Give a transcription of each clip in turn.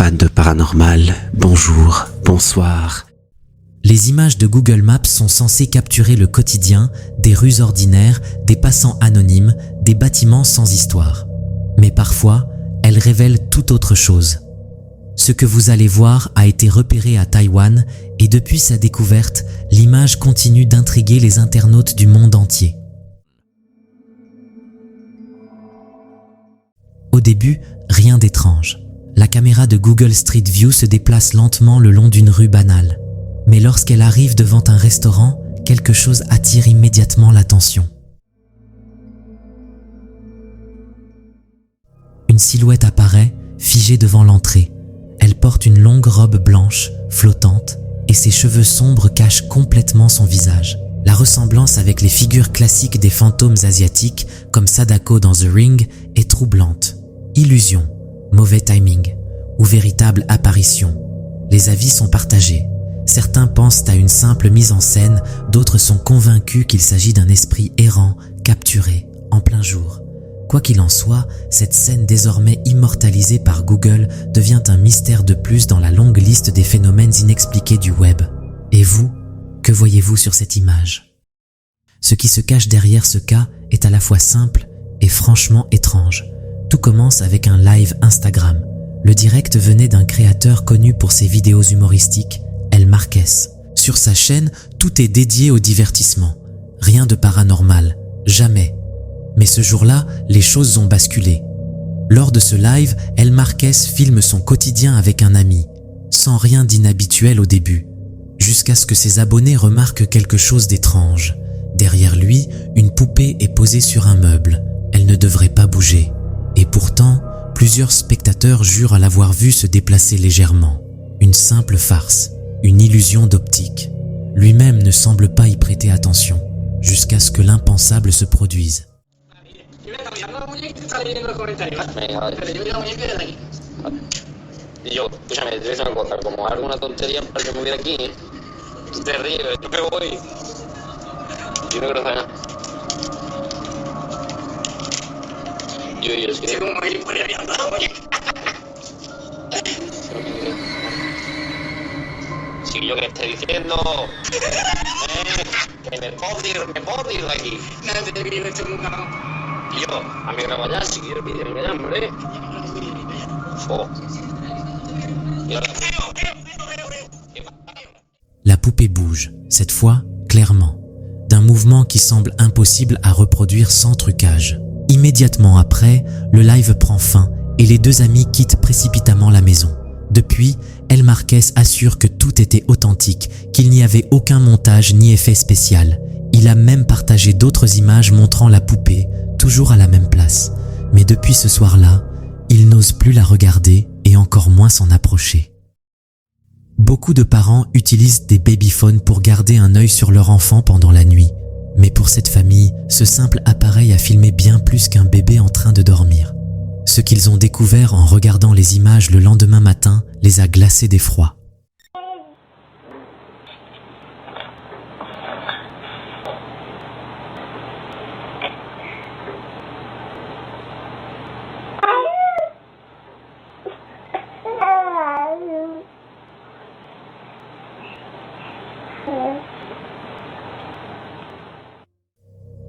fans de paranormal, bonjour, bonsoir. Les images de Google Maps sont censées capturer le quotidien, des rues ordinaires, des passants anonymes, des bâtiments sans histoire. Mais parfois, elles révèlent tout autre chose. Ce que vous allez voir a été repéré à Taïwan et depuis sa découverte, l'image continue d'intriguer les internautes du monde entier. Au début, rien d'étrange. La caméra de Google Street View se déplace lentement le long d'une rue banale. Mais lorsqu'elle arrive devant un restaurant, quelque chose attire immédiatement l'attention. Une silhouette apparaît, figée devant l'entrée. Elle porte une longue robe blanche, flottante, et ses cheveux sombres cachent complètement son visage. La ressemblance avec les figures classiques des fantômes asiatiques, comme Sadako dans The Ring, est troublante. Illusion, mauvais timing, ou véritable apparition. Les avis sont partagés. Certains pensent à une simple mise en scène, d'autres sont convaincus qu'il s'agit d'un esprit errant, capturé, en plein jour. Quoi qu'il en soit, cette scène désormais immortalisée par Google devient un mystère de plus dans la longue liste des phénomènes inexpliqués du web. Et vous, que voyez-vous sur cette image? Ce qui se cache derrière ce cas est à la fois simple et franchement étrange. Tout commence avec un live Instagram. Le direct venait d'un créateur connu pour ses vidéos humoristiques, El Marquez. Sur sa chaîne, tout est dédié au divertissement. Rien de paranormal, jamais. Mais ce jour-là, les choses ont basculé. Lors de ce live, El Marquez filme son quotidien avec un ami, sans rien d'inhabituel au début, jusqu'à ce que ses abonnés remarquent quelque chose d'étrange. Derrière lui, une poupée est posée sur un meuble. Elle ne devrait pas bouger. Et pourtant, plusieurs spectateurs jurent à l'avoir vue se déplacer légèrement. Une simple farce, une illusion d'optique. Lui-même ne semble pas y prêter attention, jusqu'à ce que l'impensable se produise. Y yo, escúchame, te voy a decir una cosa, como alguna tontería para que me hubiera aquí, tú te ríes, yo me voy, yo no quiero saber nada. Yo sí como ir por ahí andando, si yo que estoy diciendo, que me puedo ir de aquí. No te quiero echar un cabo. Y yo, a mí me voy allá, si quiero pedirme allá, hombre. Oh. La poupée bouge, cette fois clairement, d'un mouvement qui semble impossible à reproduire sans trucage. Immédiatement après, le live prend fin et les deux amis quittent précipitamment la maison. Depuis, El Marquez assure que tout était authentique, qu'il n'y avait aucun montage ni effet spécial. Il a même partagé d'autres images montrant la poupée, toujours à la même place. Mais depuis ce soir-là, il n'ose plus la regarder et encore moins s'en approcher. Beaucoup de parents utilisent des babyphones pour garder un œil sur leur enfant pendant la nuit. Mais pour cette famille, ce simple appareil a filmé bien plus qu'un bébé en train de dormir. Ce qu'ils ont découvert en regardant les images le lendemain matin les a glacés d'effroi.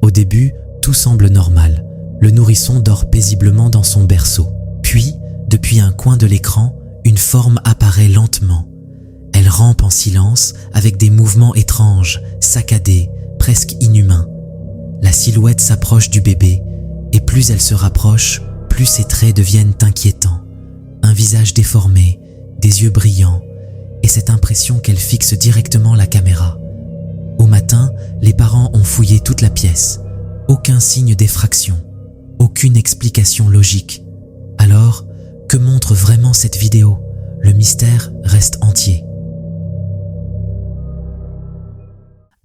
Au début, tout semble normal. Le nourrisson dort paisiblement dans son berceau. Puis, depuis un coin de l'écran, une forme apparaît lentement. Elle rampe en silence avec des mouvements étranges, saccadés, presque inhumains. La silhouette s'approche du bébé et plus elle se rapproche, plus ses traits deviennent inquiétants. Un visage déformé, des yeux brillants et cette impression qu'elle fixe directement la caméra. Au matin, les parents ont fouillé toute la pièce. Aucun signe d'effraction, aucune explication logique. Alors, que montre vraiment cette vidéo? Le mystère reste entier.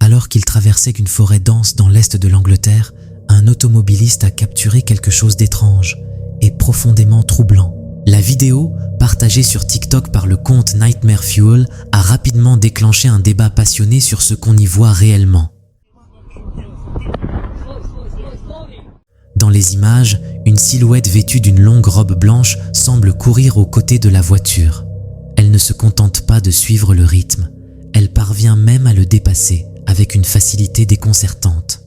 Alors qu'ils traversaient une forêt dense dans l'est de l'Angleterre, un automobiliste a capturé quelque chose d'étrange et profondément troublant. La vidéo, partagée sur TikTok par le compte Nightmare Fuel, a rapidement déclenché un débat passionné sur ce qu'on y voit réellement. Dans les images, Une silhouette vêtue d'une longue robe blanche semble courir aux côtés de la voiture. Elle ne se contente pas de suivre le rythme, elle parvient même à le dépasser avec une facilité déconcertante.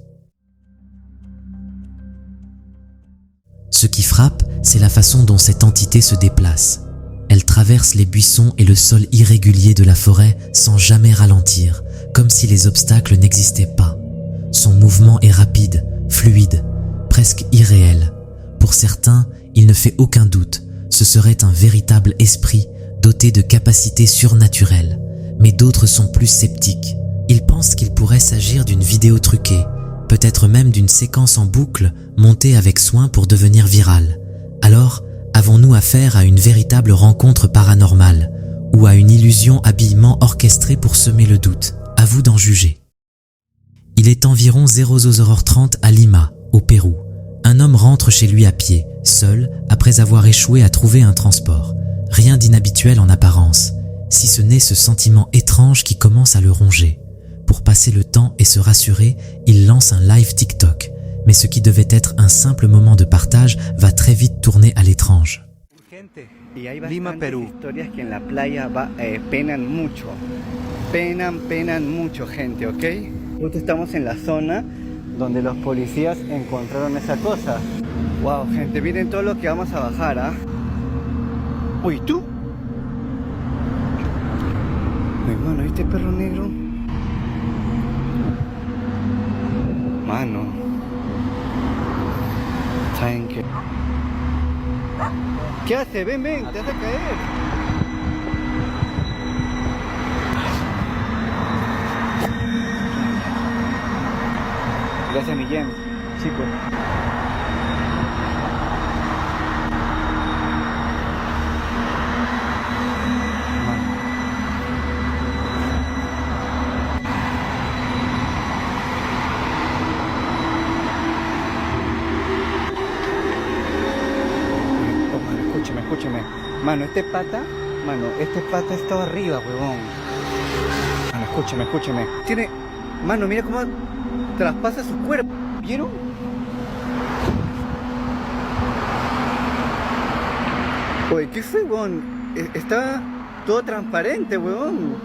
Ce qui frappe, c'est la façon dont cette entité se déplace. Elle traverse les buissons et le sol irrégulier de la forêt sans jamais ralentir, comme si les obstacles n'existaient pas. Son mouvement est rapide, fluide, presque irréel. Pour certains, il ne fait aucun doute, ce serait un véritable esprit doté de capacités surnaturelles. Mais d'autres sont plus sceptiques. Ils pensent qu'il pourrait s'agir d'une vidéo truquée, peut-être même d'une séquence en boucle montée avec soin pour devenir virale. Alors, avons-nous affaire à une véritable rencontre paranormale ou à une illusion habilement orchestrée pour semer le doute? À vous d'en juger. Il est environ 00h30 à Lima, au Pérou. Un homme rentre chez lui à pied, seul, après avoir échoué à trouver un transport. Rien d'inhabituel en apparence, si ce n'est ce sentiment étrange qui commence à le ronger. Pour passer le temps et se rassurer, il lance un live TikTok. Mais ce qui devait être un simple moment de partage va très vite tourner à l'étrange. Lima, Perú. Historias que en la playa penan mucho, gente, ¿ok? Justo estamos en la zona donde los policías encontraron esa cosa. Wow, gente, miren todo lo que vamos a bajar, ¿ah? Uy, ¿tú? Hermano, ¿viste perro negro? Mano. ¿Saben qué? ¿Qué hace? Ven, te vas a caer. Gracias, Millán, chicos. Escúchame. Mano, este pata está arriba, huevón. Mano, escúchame. Mano, mira cómo traspasa su cuerpo. ¿Vieron? Oye, ¿qué fue, huevón? Está todo transparente, huevón.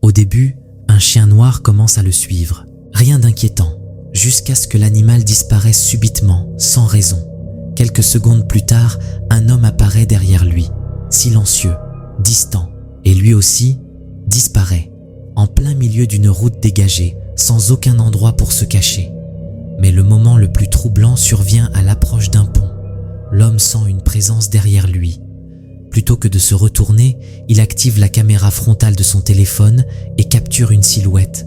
Au début, un chien noir commence à le suivre. Rien d'inquiétant. Jusqu'à ce que l'animal disparaisse subitement, sans raison. Quelques secondes plus tard, un homme apparaît derrière lui, silencieux, distant, et lui aussi disparaît, en plein milieu d'une route dégagée, sans aucun endroit pour se cacher. Mais le moment le plus troublant survient à l'approche d'un pont. L'homme sent une présence derrière lui. Plutôt que de se retourner, il active la caméra frontale de son téléphone et capture une silhouette.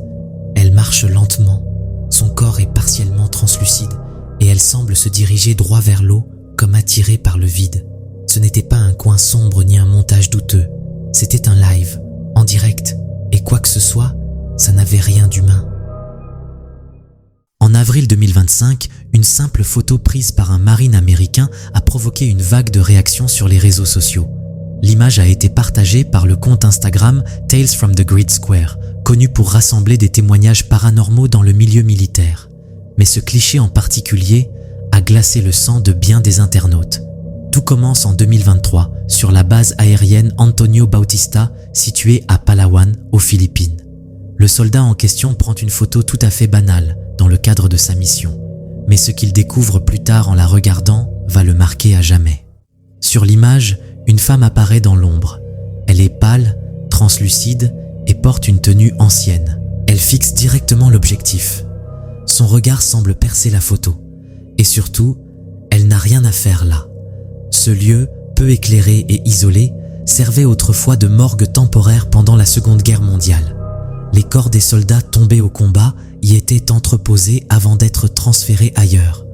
Elle marche lentement. Son corps est partiellement translucide et elle semble se diriger droit vers l'eau comme attirée par le vide. Ce n'était pas un coin sombre ni un montage douteux. C'était un live, en direct, et quoi que ce soit, ça n'avait rien d'humain. En avril 2025, une simple photo prise par un marine américain a provoqué une vague de réactions sur les réseaux sociaux. L'image a été partagée par le compte Instagram Tales from the Grid Square, connu pour rassembler des témoignages paranormaux dans le milieu militaire. Mais ce cliché en particulier a glacé le sang de bien des internautes. Tout commence en 2023 sur la base aérienne Antonio Bautista située à Palawan, aux Philippines. Le soldat en question prend une photo tout à fait banale dans le cadre de sa mission. Mais ce qu'il découvre plus tard en la regardant va le marquer à jamais. Sur l'image, une femme apparaît dans l'ombre. Elle est pâle, translucide et porte une tenue ancienne. Elle fixe directement l'objectif. Son regard semble percer la photo. Et surtout, elle n'a rien à faire là. Ce lieu, peu éclairé et isolé, servait autrefois de morgue temporaire pendant la Seconde Guerre mondiale. Les corps des soldats tombés au combat y étaient entreposés avant d'être transférés ailleurs.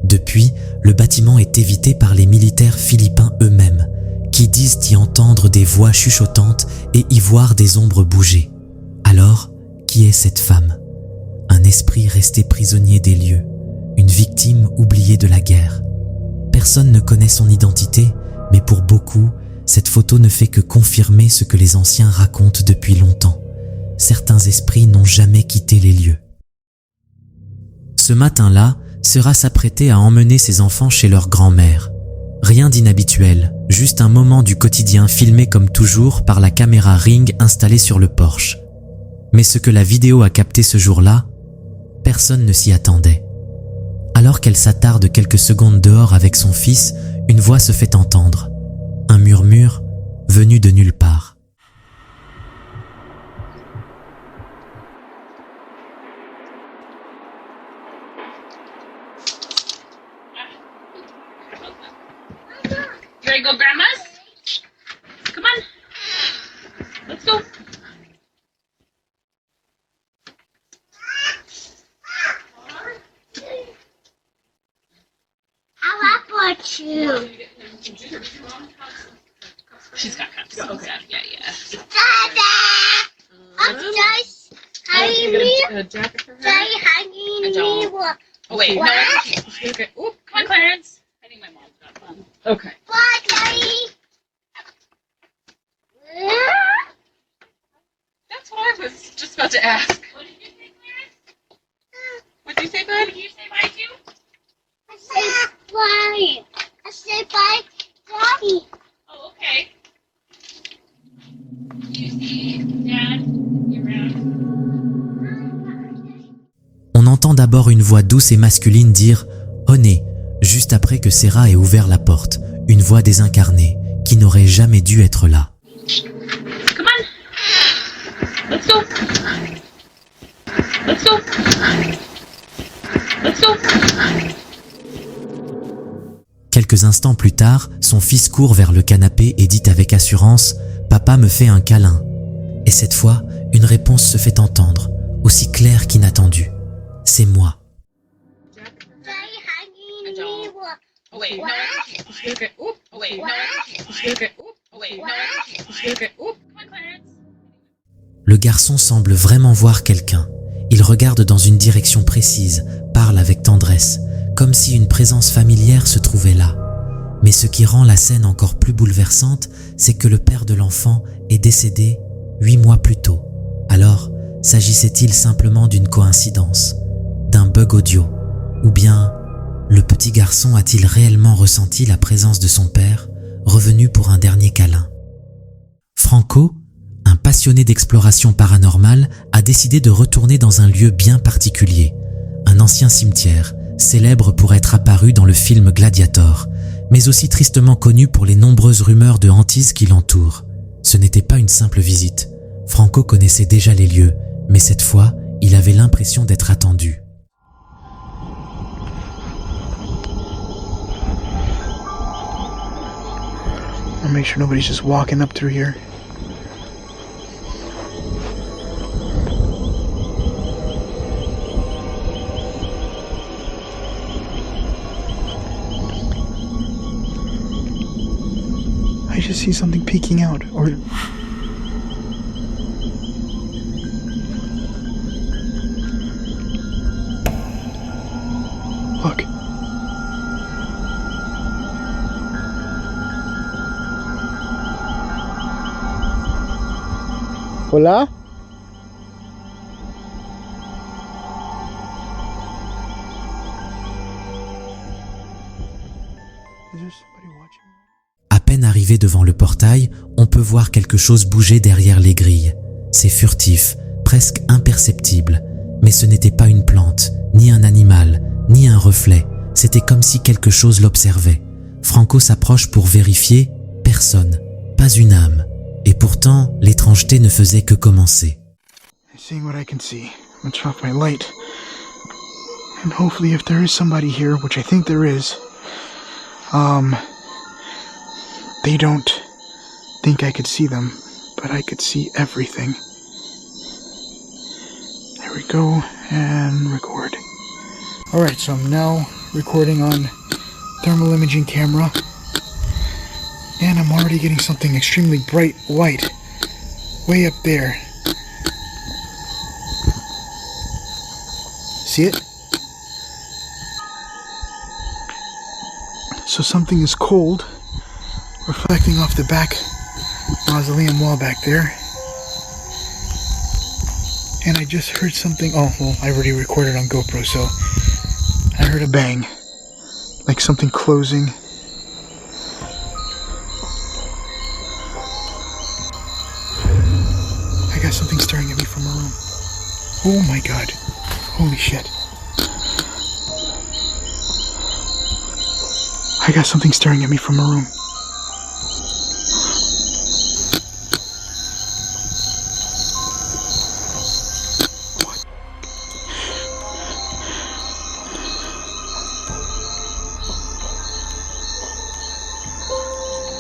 Depuis, le bâtiment est évité par les militaires philippins eux-mêmes, qui disent y entendre des voix chuchotantes et y voir des ombres bouger. Alors, qui est cette femme? Un esprit resté prisonnier des lieux, une victime oubliée de la guerre. Personne ne connaît son identité, mais pour beaucoup, cette photo ne fait que confirmer ce que les anciens racontent depuis longtemps. Certains esprits n'ont jamais quitté les lieux. Ce matin-là, Sarah s'apprêtait à emmener ses enfants chez leur grand-mère. Rien d'inhabituel, juste un moment du quotidien filmé comme toujours par la caméra Ring installée sur le porche. Mais ce que la vidéo a capté ce jour-là, personne ne s'y attendait. Alors qu'elle s'attarde quelques secondes dehors avec son fils, une voix se fait entendre. Un murmure venu de nulle part. You ready to go, Grandma's? Come on. Let's go. I want you. She's got cups. Okay. Yeah. Dada! I'm just hanging me. Jacket for her. Daddy hanging me. What? Oh, wait. What? No. Okay. Oop, come on, Clarence. I think my mom's got fun. Okay. What, Daddy? That's what I was just about to ask. What did you say, Clarence? What did you say, bud? Did you say bye, too? I said bye. I said bye, Daddy. Oh, okay. You see Dad? You're around. On entend d'abord une voix douce et masculine dire « Honey » juste après que Sarah ait ouvert la porte, une voix désincarnée qui n'aurait jamais dû être là. Come on. Let's go. Let's go. Let's go. Quelques instants plus tard, son fils court vers le canapé et dit avec assurance « Papa me fait un câlin ». Et cette fois, une réponse se fait entendre, aussi claire qu'inattendue. C'est moi. Daddy hanging me. What? Oh, wait. What? No. Okay. Oop. Oh, wait. No. Okay. Oop. Oh, wait. No. Okay. Oop. Come on, Clarence. Le garçon semble vraiment voir quelqu'un. Il regarde dans une direction précise, parle avec tendresse, comme si une présence familière se trouvait là. Mais ce qui rend la scène encore plus bouleversante, c'est que le père de l'enfant est décédé 8 mois plus tôt. Alors, s'agissait-il simplement d'une coïncidence, d'un bug audio, ou bien le petit garçon a-t-il réellement ressenti la présence de son père, revenu pour un dernier câlin? Franco, un passionné d'exploration paranormale, a décidé de retourner dans un lieu bien particulier, un ancien cimetière, célèbre pour être apparu dans le film Gladiator, mais aussi tristement connu pour les nombreuses rumeurs de hantises qui l'entourent. Ce n'était pas une simple visite. Franco connaissait déjà les lieux, mais cette fois, il avait l'impression d'être attendu. I'll make sure nobody's just walking up through here. I just see something peeking out, or... Look. Hola? Is there somebody watching? À peine arrivé devant le portail, on peut voir quelque chose bouger derrière les grilles. C'est furtif, presque imperceptible, mais ce n'était pas une plante, ni un animal, ni un reflet. C'était comme si quelque chose l'observait. Franco s'approche pour vérifier, personne, pas une âme. Et pourtant, l'étrangeté ne faisait que commencer. I'm seeing what I can see. I'm gonna turn off my light. And hopefully if there is somebody here, which I think there is, they don't think I could see them, but I could see everything. There we go, and record. Alright, so I'm now recording on thermal imaging camera. And I'm already getting something extremely bright white way up there. See it? So something is cold, reflecting off the back mausoleum wall back there. And I just heard something. Oh, well, I already recorded on GoPro, so I heard a bang, like something closing. I got something staring at me from a room. Oh my god. Holy shit. I got something staring at me from a room.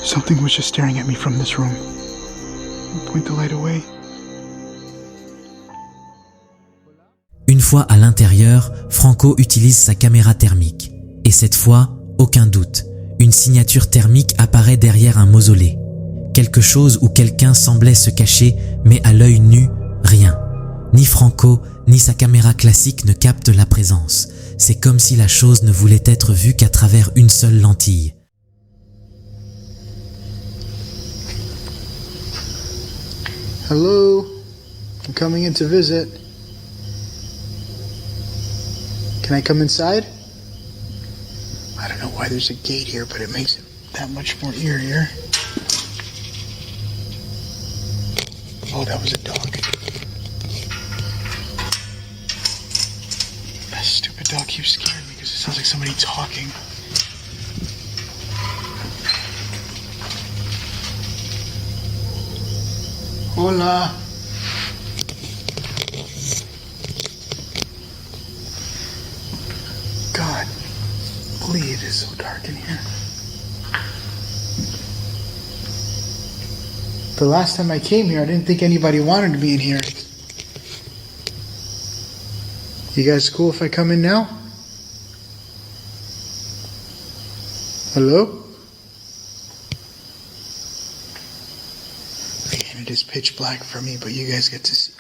Something was just staring at me from this room. I'll point the light away. Une fois à l'intérieur, Franco utilise sa caméra thermique. Et cette fois, aucun doute, une signature thermique apparaît derrière un mausolée. Quelque chose où quelqu'un semblait se cacher, mais à l'œil nu, rien. Ni Franco, ni sa caméra classique ne captent la présence. C'est comme si la chose ne voulait être vue qu'à travers une seule lentille. Hello, I'm coming in to visit. Can I come inside? I don't know why there's a gate here, but it makes it that much more eerier. Oh, that was a dog. That stupid dog keeps scaring me because it sounds like somebody talking. Hola. God, please, it is so dark in here. The last time I came here, I didn't think anybody wanted me in here. You guys cool if I come in now? Hello? Again, it is pitch black for me, but you guys get to see.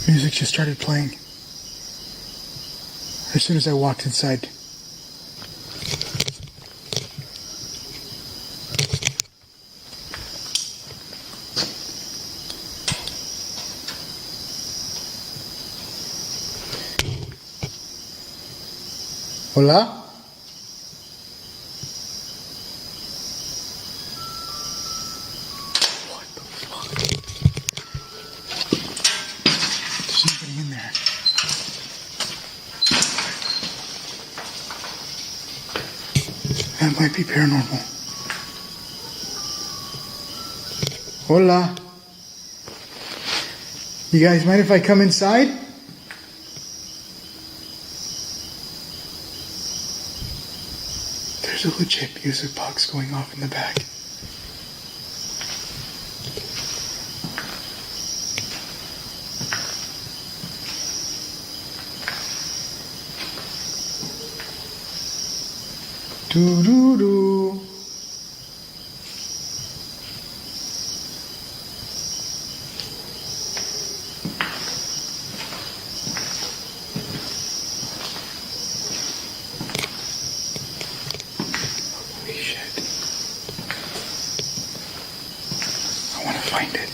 Music just started playing as soon as I walked inside. Hola? What the fuck? There's nobody in there. That might be paranormal. Hola. You guys mind if I come inside? There's a legit music box going off in the back. Doo-doo-doo. Holy shit. I want to find it.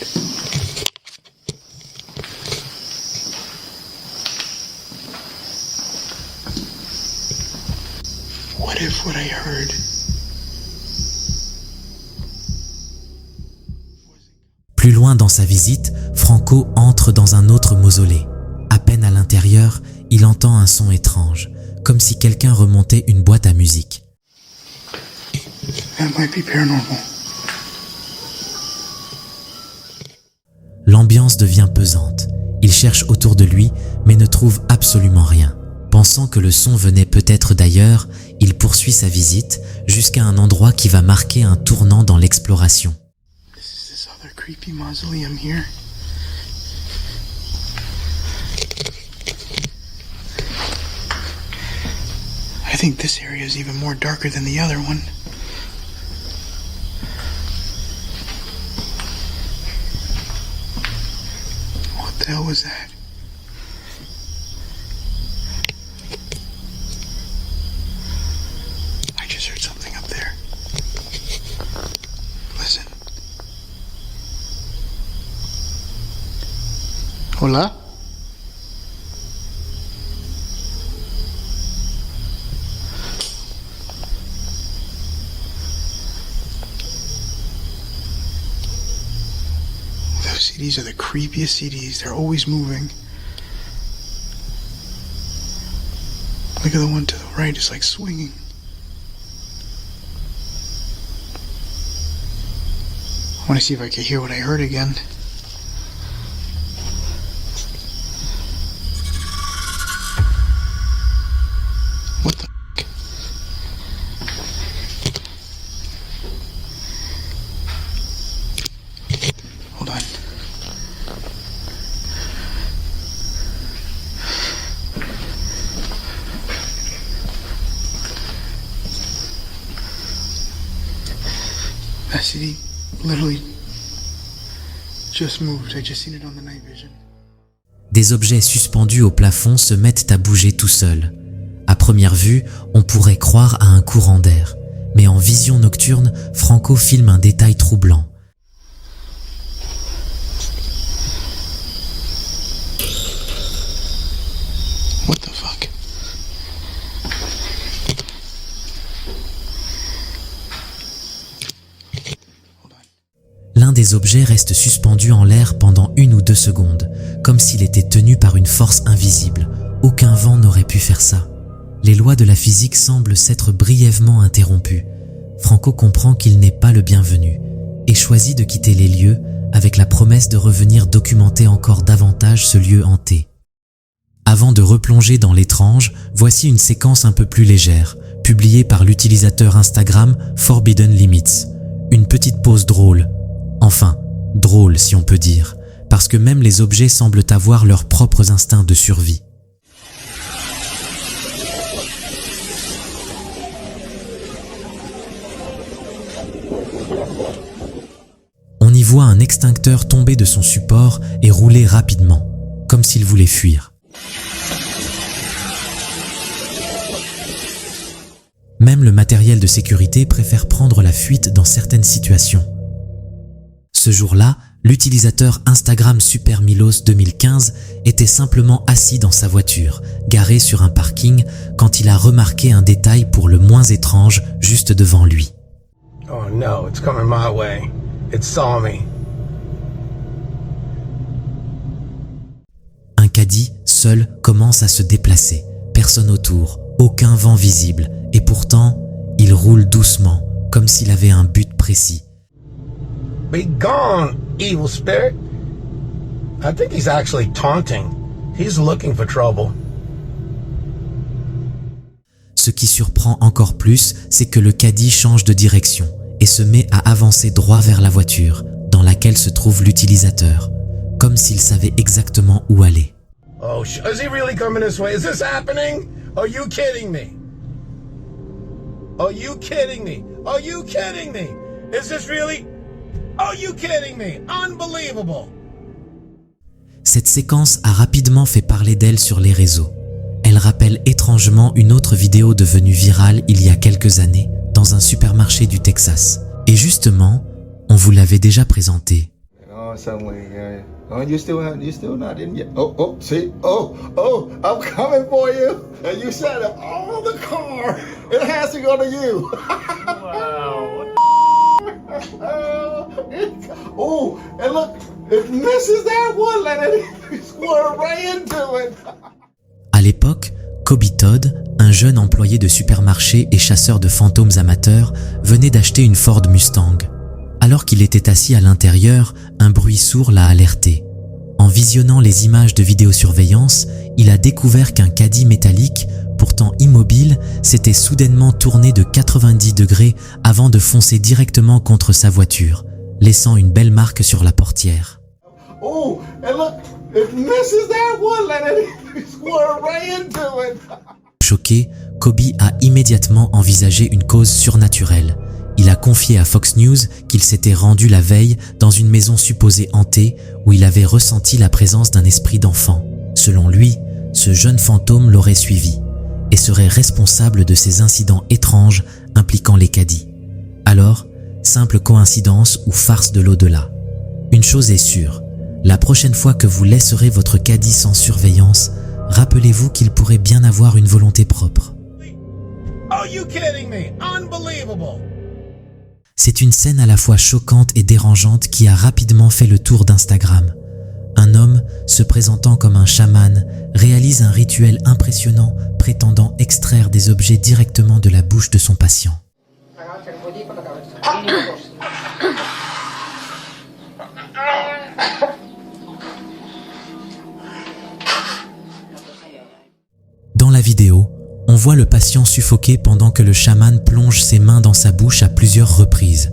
What if what I heard Plus loin dans sa visite, Franco entre dans un autre mausolée. À peine à l'intérieur, il entend un son étrange, comme si quelqu'un remontait une boîte à musique. that might be paranormal? L'ambiance devient pesante. Il cherche autour de lui, mais ne trouve absolument rien. Pensant que le son venait peut-être d'ailleurs, il poursuit sa visite jusqu'à un endroit qui va marquer un tournant dans l'exploration. This other creepy mausoleum here. I think this area is even more darker than the other one. the hell was that? I just heard something up there. Listen. Hola? Those CDs are the creepiest CDs. They're always moving. Look at the one to the right. It's like swinging. I want to see if I can hear what I heard again. What the f***? Hold on. That CD literally just moved. I just seen it on the night vision. Des objets suspendus au plafond se mettent à bouger tout seuls. À première vue, on pourrait croire à un courant d'air. Mais en vision nocturne, Franco filme un détail troublant. What the fuck? L'un des objets reste suspendu en l'air pendant 1 ou 2 secondes, comme s'il était tenu par une force invisible. Aucun vent n'aurait pu faire ça. Les lois de la physique semblent s'être brièvement interrompues. Franco comprend qu'il n'est pas le bienvenu et choisit de quitter les lieux avec la promesse de revenir documenter encore davantage ce lieu hanté. Avant de replonger dans l'étrange, voici une séquence un peu plus légère, publiée par l'utilisateur Instagram Forbidden Limits. Une petite pause drôle. Enfin, drôle si on peut dire, parce que même les objets semblent avoir leurs propres instincts de survie. On y voit un extincteur tomber de son support et rouler rapidement, comme s'il voulait fuir. Même le matériel de sécurité préfère prendre la fuite dans certaines situations. Ce jour-là, l'utilisateur Instagram Supermilos 2015 était simplement assis dans sa voiture, garée sur un parking, quand il a remarqué un détail pour le moins étrange juste devant lui. Oh no, it's coming my way. It saw me. Un caddie, seul, commence à se déplacer. Personne autour, aucun vent visible, et pourtant, il roule doucement, comme s'il avait un but précis. Be gone, evil spirit. I think he's actually taunting. He's looking for trouble. Ce qui surprend encore plus, c'est que le caddie change de direction et se met à avancer droit vers la voiture, dans laquelle se trouve l'utilisateur, comme s'il savait exactement où aller. Oh, is he really coming this way? Is this happening? Are you kidding me? Are you kidding me? Are you kidding me? Is this really... Are you kidding me? Unbelievable! Cette séquence a rapidement fait parler d'elle sur les réseaux. Elle rappelle étrangement une autre vidéo devenue virale il y a quelques années dans un supermarché du Texas. Et justement, on vous l'avait déjà présentée. Oh, you still not in yet. Oh, see? Oh, I'm coming for you. And you said it. Oh, the car. It has to go to you. Wow. Oh, and look, it misses that one. Let it squirt right into it. À l'époque, Kobe Todd, un jeune employé de supermarché et chasseur de fantômes amateurs, venait d'acheter une Ford Mustang. Alors qu'il était assis à l'intérieur, un bruit sourd l'a alerté. En visionnant les images de vidéosurveillance, il a découvert qu'un caddie métallique, pourtant immobile, s'était soudainement tourné de 90 degrés avant de foncer directement contre sa voiture, laissant une belle marque sur la portière. Oh, and look, it misses that one. Let it squirt right into it. Choqué, Kobe a immédiatement envisagé une cause surnaturelle. Il a confié à Fox News qu'il s'était rendu la veille dans une maison supposée hantée où il avait ressenti la présence d'un esprit d'enfant. Selon lui, ce jeune fantôme l'aurait suivi et serait responsable de ces incidents étranges impliquant les caddies. Alors, simple coïncidence ou farce de l'au-delà? Une chose est sûre, la prochaine fois que vous laisserez votre caddie sans surveillance, rappelez-vous qu'il pourrait bien avoir une volonté propre. Are you kidding me? Unbelievable. C'est une scène à la fois choquante et dérangeante qui a rapidement fait le tour d'Instagram. Un homme, se présentant comme un chaman, réalise un rituel impressionnant prétendant extraire des objets directement de la bouche de son patient. Dans la vidéo, on voit le patient suffoquer pendant que le chaman plonge ses mains dans sa bouche à plusieurs reprises,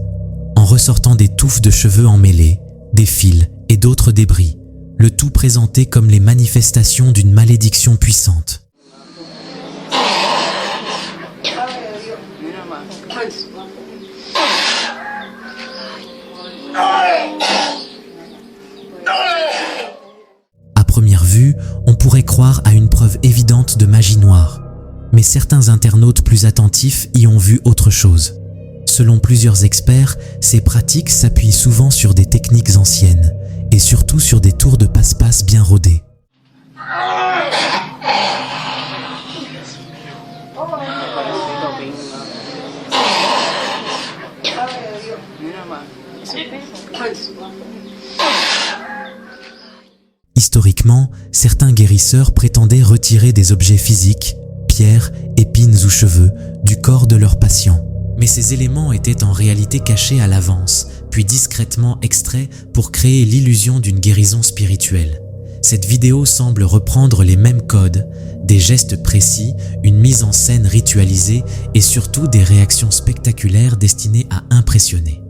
en ressortant des touffes de cheveux emmêlés, des fils et d'autres débris, le tout présenté comme les manifestations d'une malédiction puissante. À première vue, on pourrait croire à une preuve évidente de magie noire. Mais certains internautes plus attentifs y ont vu autre chose. Selon plusieurs experts, ces pratiques s'appuient souvent sur des techniques anciennes et surtout sur des tours de passe-passe bien rodés. Historiquement, certains guérisseurs prétendaient retirer des objets physiques, pierres, épines ou cheveux, du corps de leurs patients. Mais ces éléments étaient en réalité cachés à l'avance, puis discrètement extraits pour créer l'illusion d'une guérison spirituelle. Cette vidéo semble reprendre les mêmes codes, des gestes précis, une mise en scène ritualisée et surtout des réactions spectaculaires destinées à impressionner.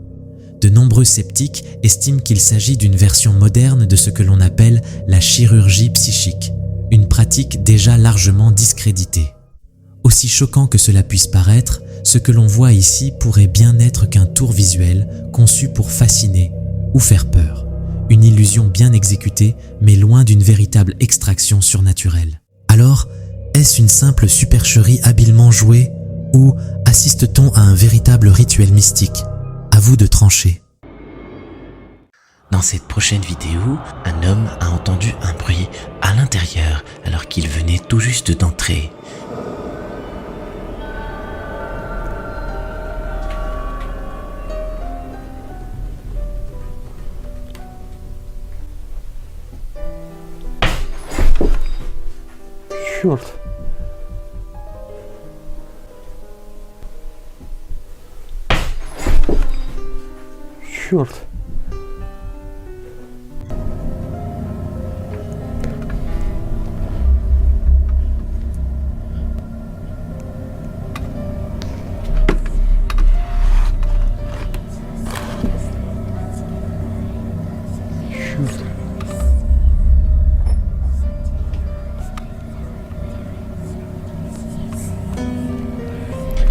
De nombreux sceptiques estiment qu'il s'agit d'une version moderne de ce que l'on appelle la chirurgie psychique, une pratique déjà largement discréditée. Aussi choquant que cela puisse paraître, ce que l'on voit ici pourrait bien n'être qu'un tour visuel conçu pour fasciner ou faire peur. Une illusion bien exécutée, mais loin d'une véritable extraction surnaturelle. Alors, est-ce une simple supercherie habilement jouée ou assiste-t-on à un véritable rituel mystique? À vous de trancher. Dans cette prochaine vidéo, un homme a entendu un bruit à l'intérieur alors qu'il venait tout juste d'entrer. Черт. Черт.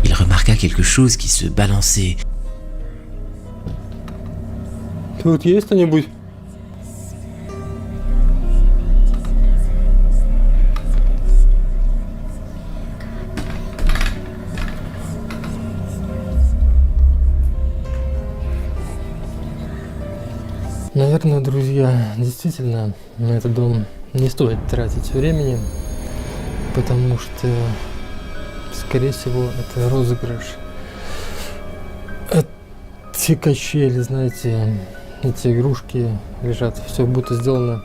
Il remarqua quelque chose qui se balançait. Тут есть кто-нибудь? Наверное, друзья, действительно, на этот дом не стоит тратить времени, потому что, скорее всего, это розыгрыш. Эти качели, знаете, эти игрушки лежат, все будто сделано.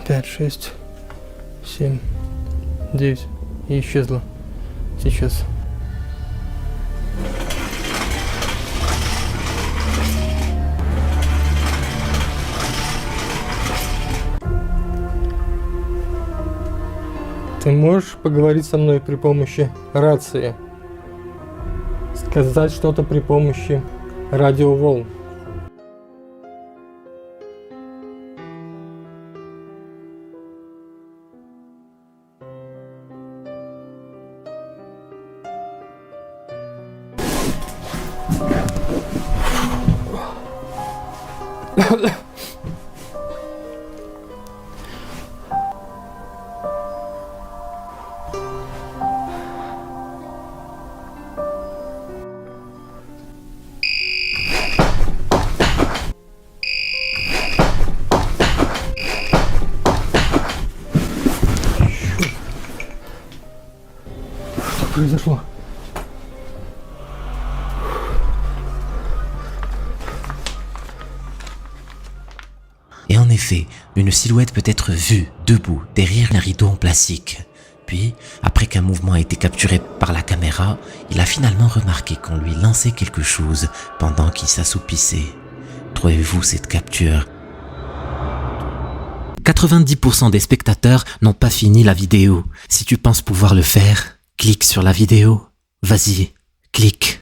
Пять, 6, 7, 9 и исчезла. Сейчас. Ты можешь поговорить со мной при помощи рации? Сказать что-то при помощи радиоволн? Что произошло? Et en effet, une silhouette peut être vue, debout, derrière un rideau en plastique. Puis, après qu'un mouvement a été capturé par la caméra, il a finalement remarqué qu'on lui lançait quelque chose pendant qu'il s'assoupissait. Trouvez-vous cette capture? 90% des spectateurs n'ont pas fini la vidéo. Si tu penses pouvoir le faire, clique sur la vidéo. Vas-y, clique.